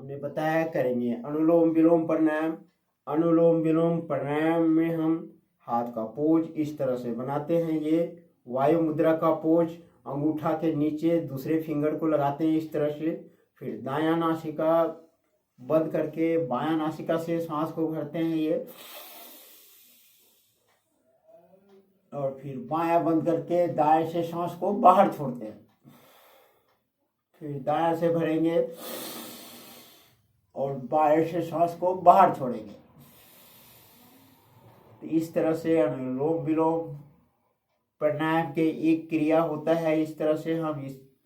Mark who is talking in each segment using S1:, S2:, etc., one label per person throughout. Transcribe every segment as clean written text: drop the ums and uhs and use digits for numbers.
S1: हमने बताया करेंगे अनुलोम विलोम प्राणायाम। अनुलोम विलोम प्राणायाम में हम हाथ का पोज इस तरह से बनाते हैं। ये वायु मुद्रा का पोज, अंगूठा के नीचे दूसरे फिंगर को लगाते हैं इस तरह से। फिर दायां नासिका बंद करके बायां नासिका से सांस को भरते हैं ये, और फिर बायां बंद करके दाएं से सांस को बाहर छोड़ते हैं। फिर दायां से भरेंगे और बाएं से सांस को बाहर छोड़ेंगे। तो इस तरह से अनुलोम विलोम प्राणायाम के एक क्रिया होता है। इस तरह से हम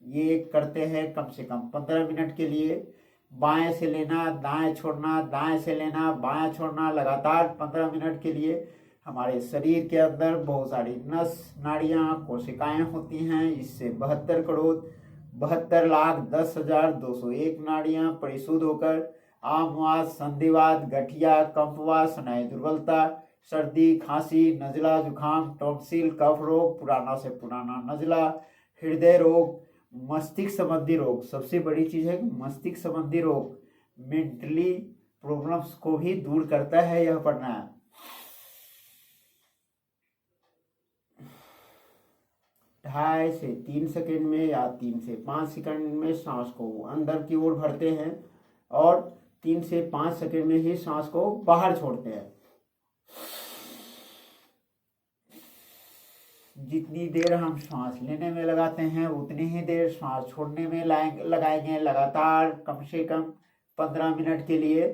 S1: ये करते हैं कम से कम 15 मिनट के लिए। बाएं से लेना, दाएं छोड़ना, दाएं से लेना, बाएं छोड़ना, लगातार 15 मिनट के लिए। हमारे शरीर के अंदर बहुत सारी नस नाड़ियां कोशिकाएं होती हैं। इससे 72,72,10,201 नाड़ियां परिशुद्ध होकर आमवात, संधिवात, गठिया, कंपवात, स्नायु दुर्बलता, सर्दी, खांसी, नजला, जुखाम, टॉन्सिल, कफ रोग, पुराना से पुराना नजला, हृदय रोग, मस्तिष्क संबंधी रोग, सबसे बड़ी चीज है कि मस्तिष्क संबंधी रोग, मेंटली प्रॉब्लम्स को भी दूर करता है यह प्राणायाम। 2.5 से 3 सेकंड में या 3 से 5 सेकंड में सांस को अंदर की ओर भरते हैं और 3 से 5 सेकंड में ही सांस को बाहर छोड़ते हैं। जितनी देर हम सांस लेने में लगाते हैं उतनी ही देर सांस छोड़ने में लगाएंगे, लगातार कम से कम 15 मिनट के लिए।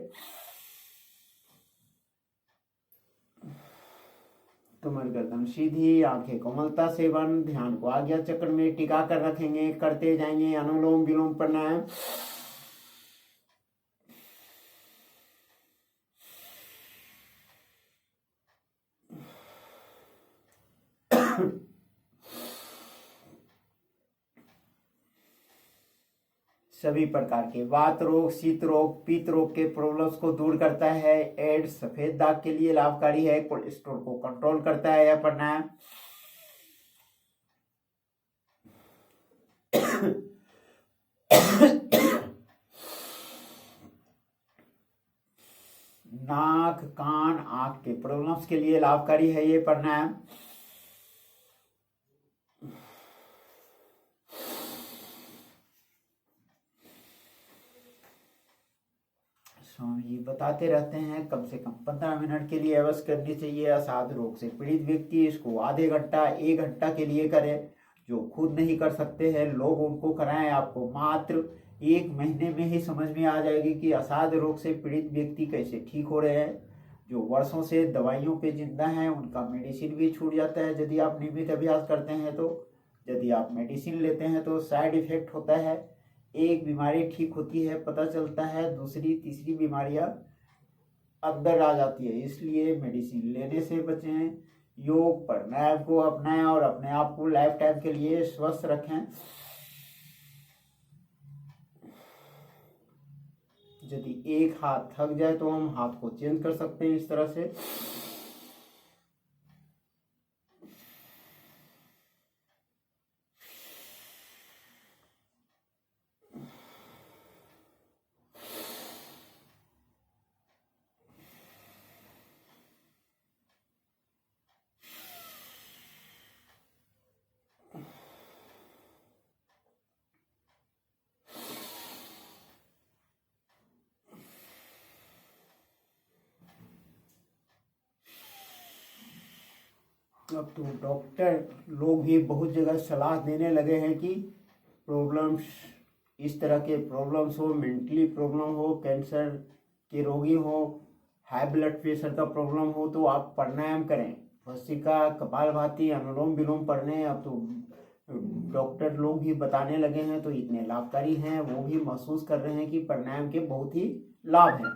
S1: कमर गर्दन सीधी, आंखें कोमलता से बंद, ध्यान को आज्ञा चक्र में टिका कर रखेंगे। करते जाएंगे अनुलोम विलोम प्राणायाम। सभी प्रकार के वात रोग, शीत रोग, पित्त रोग के प्रॉब्लम्स को दूर करता है। एड्स, सफेद दाग के लिए लाभकारी है। कोलेस्ट्रॉल को कंट्रोल करता है यह प्राणायाम। नाक, कान, आंख के प्रॉब्लम्स के लिए लाभकारी है ये प्राणायाम। स्वामी जी बताते रहते हैं कम से कम 15 मिनट के लिए अवश्य करनी चाहिए। असाध रोग से पीड़ित व्यक्ति इसको आधे घंटा 1 घंटा के लिए करे। जो खुद नहीं कर सकते हैं लोग उनको कराएं। आपको मात्र 1 महीने में ही समझ में आ जाएगी कि असाध रोग से पीड़ित व्यक्ति कैसे ठीक हो रहे हैं। जो वर्षों से दवाइयों पे जिंदा हैं उनका मेडिसिन भी छूट जाता है यदि आप नियमित अभ्यास करते हैं तो। यदि आप मेडिसिन लेते हैं तो साइड इफेक्ट होता है। एक बीमारी ठीक होती है पता चलता है, दूसरी तीसरी बीमारियां अंदर आ जाती है। इसलिए मेडिसिन लेने से बचें, योग प्राणायाम को अपनाएं और अपने आप को लाइफ टाइम के लिए स्वस्थ रखें। यदि एक हाथ थक जाए तो हम हाथ को चेंज कर सकते हैं इस तरह से। अब तो डॉक्टर लोग भी बहुत जगह सलाह देने लगे हैं कि प्रॉब्लम्स, इस तरह के प्रॉब्लम्स हो, मेंटली प्रॉब्लम हो, कैंसर के रोगी हो, हाई ब्लड प्रेशर का प्रॉब्लम हो तो आप प्राणायाम करें। भस्त्रिका, कपालभाति, अनुलोम विलोम पढ़ने अब तो डॉक्टर लोग भी बताने लगे हैं तो इतने लाभकारी हैं। वो भी महसूस कर रहे हैं कि प्राणायाम के बहुत ही लाभ हैं।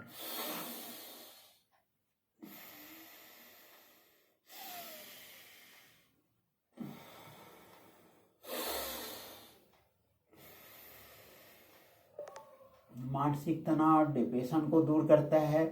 S1: मानसिक तनाव, डिप्रेशन को दूर करता है।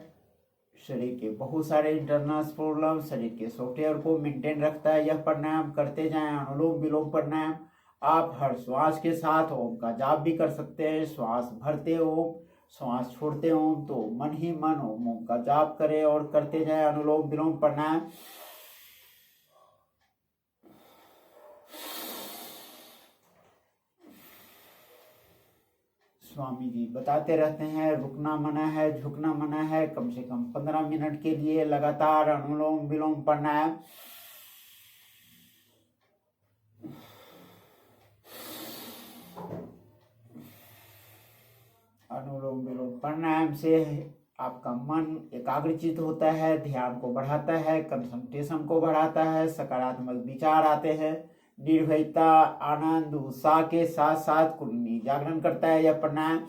S1: शरीर के बहुत सारे इंटरनल प्रॉब्लम, शरीर के सॉफ्टवेयर को मेंटेन रखता है। यह प्राणायाम करते जाएं, अनुलोम विलोम प्राणायाम। आप हर श्वास के साथ ओम का जाप भी कर सकते हैं। श्वास भरते ओम श्वास छोड़ते हो तो मन ही मन ओम का जाप करें और करते जाए अनुलोम विलोम प्राणायाम। स्वामी जी बताते रहते हैं रुकना मना है, झुकना मना है। कम से कम 15 मिनट के लिए लगातार अनुलोम विलोम प्राणायाम। अनुलोम विलोम प्राणायाम से आपका मन एकाग्रचित होता है, ध्यान को बढ़ाता है, कंसंट्रेशन को बढ़ाता है, सकारात्मक विचार आते हैं, निर्भयता, आनंद, उत्साह के साथ साथ कुंडली जागरण करता है यह प्राणायाम।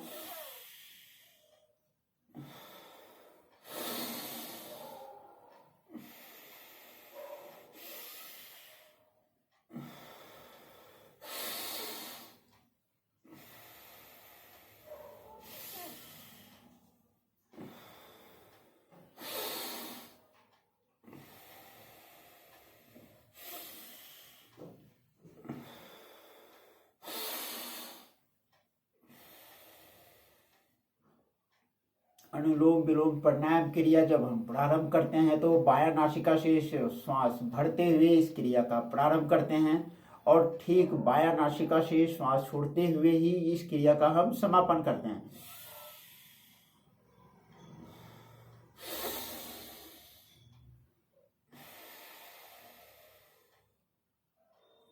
S1: अनुलोम विलोम प्राणायाम क्रिया जब हम प्रारंभ करते हैं तो बायां नासिका से श्वास भरते हुए इस क्रिया का प्रारंभ करते हैं और ठीक बायां नासिका से श्वास छोड़ते हुए ही इस क्रिया का हम समापन करते हैं।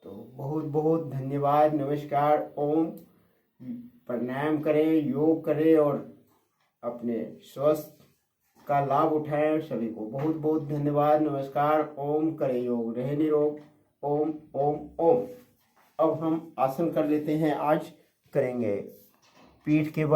S1: तो बहुत बहुत धन्यवाद, नमस्कार। ओम। प्राणायाम करें, योग करें और अपने स्वास्थ्य का लाभ उठाएं। सभी को बहुत बहुत धन्यवाद, नमस्कार। ओम। करे योग, रहे निरोग। ओम ओम ओम। अब हम आसन कर लेते हैं। आज करेंगे पीठ के बल